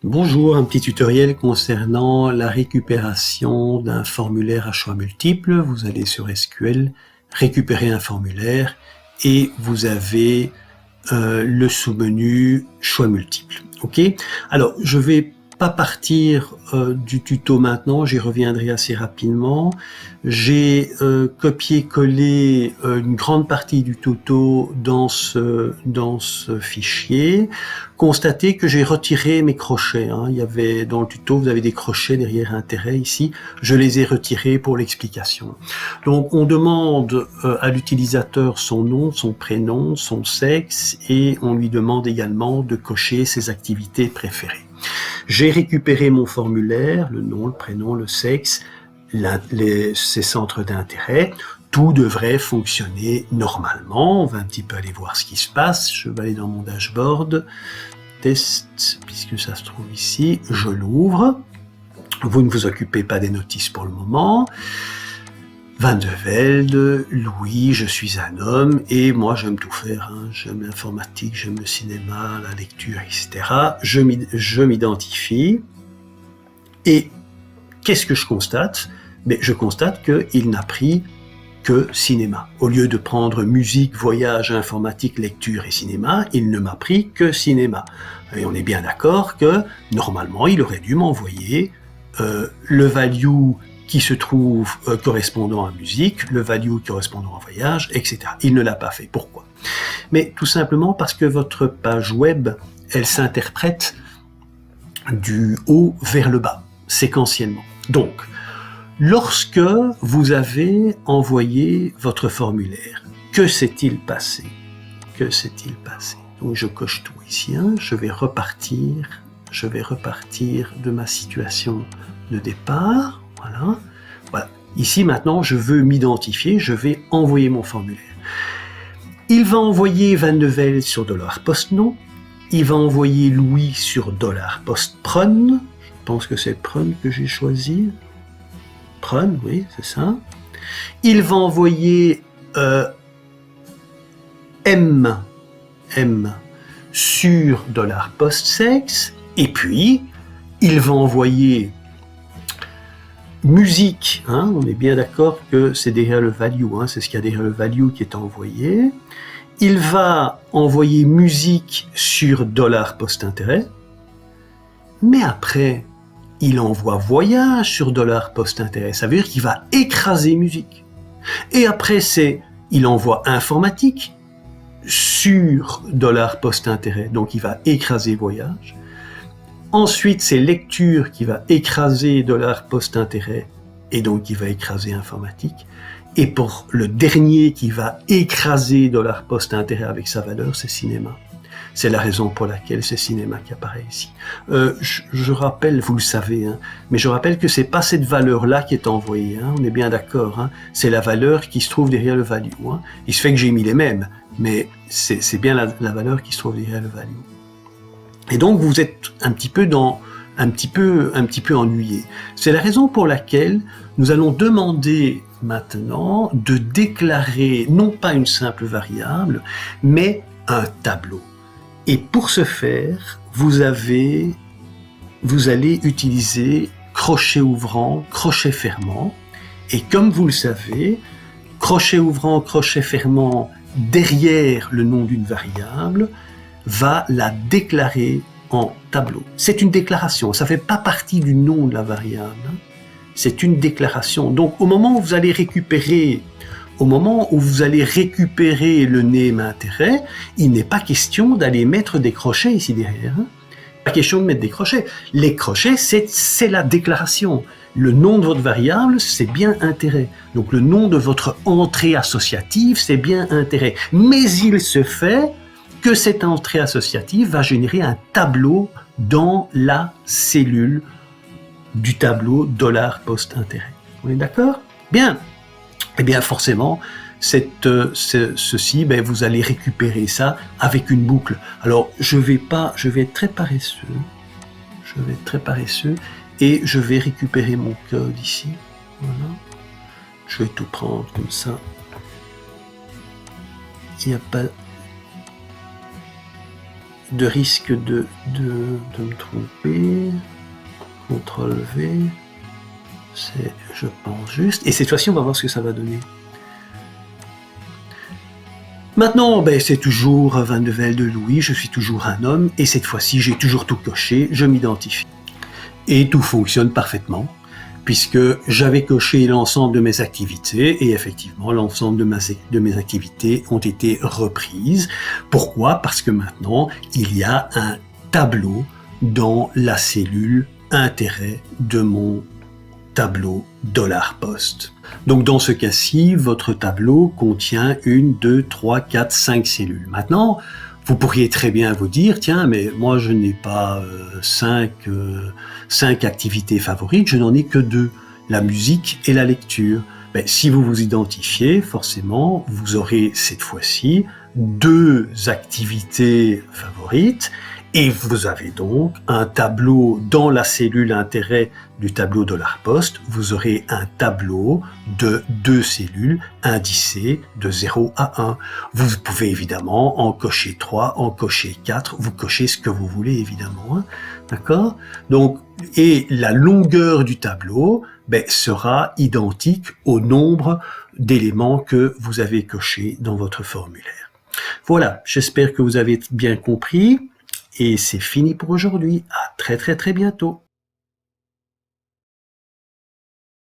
Bonjour, un petit tutoriel concernant la récupération d'un formulaire à choix multiples. Vous allez sur SQL, récupérer un formulaire et vous avez le sous-menu choix multiples. Ok. Alors, je vais pas partir du tuto maintenant, j'y reviendrai assez rapidement. J'ai copié-collé une grande partie du tuto dans ce fichier. Constatez que j'ai retiré mes crochets. Il y avait dans le tuto, vous avez des crochets derrière intérêt ici. Je les ai retirés pour l'explication. Donc, on demande à l'utilisateur son nom, son prénom, son sexe et on lui demande également de cocher ses activités préférées. J'ai récupéré mon formulaire, le nom, le prénom, le sexe, ses centres d'intérêt. Tout devrait fonctionner normalement. On va un petit peu aller voir ce qui se passe. Je vais aller dans mon dashboard. Test, puisque ça se trouve ici. Je l'ouvre. Vous ne vous occupez pas des notices pour le moment. Van de Velde, Louis, je suis un homme, et moi j'aime tout faire, j'aime l'informatique, j'aime le cinéma, la lecture, etc. Je m'identifie, et qu'est-ce que je constate? Je constate qu'il n'a pris que cinéma. Au lieu de prendre musique, voyage, informatique, lecture et cinéma, il ne m'a pris que cinéma. Et on est bien d'accord que, normalement, il aurait dû m'envoyer le value qui se trouve correspondant à musique, le value correspondant à voyage, etc. Il ne l'a pas fait. Pourquoi? Mais tout simplement parce que votre page web, elle s'interprète du haut vers le bas, séquentiellement. Donc, lorsque vous avez envoyé votre formulaire, que s'est-il passé? Que s'est-il passé? Donc, je coche tout ici. Je vais repartir de ma situation de départ. Voilà. Ici, maintenant, je veux m'identifier, je vais envoyer mon formulaire. Il va envoyer Van de Velde sur $postNom. Il va envoyer Louis sur $postPrun. Je pense que c'est Prun que j'ai choisi. Prun, oui, c'est ça. Il va envoyer M sur $postsex. Et puis, il va envoyer musique, on est bien d'accord que c'est derrière le value, c'est ce qu'il y a derrière le value qui est envoyé. Il va envoyer musique sur $postintérêt, mais après, il envoie voyage sur $postintérêt. Ça veut dire qu'il va écraser musique. Et après, il envoie informatique sur $postintérêt, donc il va écraser voyage. Ensuite, c'est lecture qui va écraser $postintérêt et donc qui va écraser informatique. Et pour le dernier qui va écraser $postintérêt avec sa valeur, c'est cinéma. C'est la raison pour laquelle c'est cinéma qui apparaît ici. Je rappelle, vous le savez, mais je rappelle que c'est pas cette valeur-là qui est envoyée. On est bien d'accord. C'est la valeur qui se trouve derrière le value. Il se fait que j'ai mis les mêmes, mais c'est bien la valeur qui se trouve derrière le value. Et donc vous êtes un petit peu ennuyé. C'est la raison pour laquelle nous allons demander maintenant de déclarer non pas une simple variable, mais un tableau. Et pour ce faire, vous allez utiliser crochet ouvrant, crochet fermant. Et comme vous le savez, crochet ouvrant, crochet fermant derrière le nom d'une variable va la déclarer en tableau. C'est une déclaration, ça ne fait pas partie du nom de la variable. C'est une déclaration. Donc au moment où vous allez récupérer le name intérêt, il n'est pas question d'aller mettre des crochets ici derrière. Pas question de mettre des crochets. Les crochets, c'est la déclaration. Le nom de votre variable, c'est bien intérêt. Donc le nom de votre entrée associative, c'est bien intérêt. Mais il se fait que cette entrée associative va générer un tableau dans la cellule du tableau $postintérêt. On est d'accord? Bien. Eh bien, forcément, ceci, vous allez récupérer ça avec une boucle. Alors, je vais être très paresseux. Et je vais récupérer mon code ici. Voilà. Je vais tout prendre comme ça. Il n'y a pas de risque de me tromper. CTRL V, c'est, je pense, juste. Et cette fois-ci, on va voir ce que ça va donner. Maintenant, c'est toujours Van de Velde Louis, je suis toujours un homme, et cette fois-ci, j'ai toujours tout coché, je m'identifie. Et tout fonctionne parfaitement, puisque j'avais coché l'ensemble de mes activités, et effectivement, l'ensemble de mes activités ont été reprises. Pourquoi? Parce que maintenant, il y a un tableau dans la cellule intérêt de mon tableau $post. Donc dans ce cas-ci, votre tableau contient 1, 2, 3, 4, 5 cellules. Maintenant, vous pourriez très bien vous dire, tiens, mais moi je n'ai pas 5 activités favorites, je n'en ai que 2, la musique et la lecture. Si vous vous identifiez, forcément, vous aurez cette fois-ci 2 activités favorites, et vous avez donc un tableau dans la cellule intérêt du tableau $post, vous aurez un tableau de 2 cellules indicées de 0 à 1. Vous pouvez évidemment en cocher 3, en cocher 4, vous cochez ce que vous voulez évidemment, hein, d'accord? Donc, et la longueur du tableau sera identique au nombre d'éléments que vous avez cochés dans votre formulaire. Voilà, j'espère que vous avez bien compris. Et c'est fini pour aujourd'hui. À très bientôt.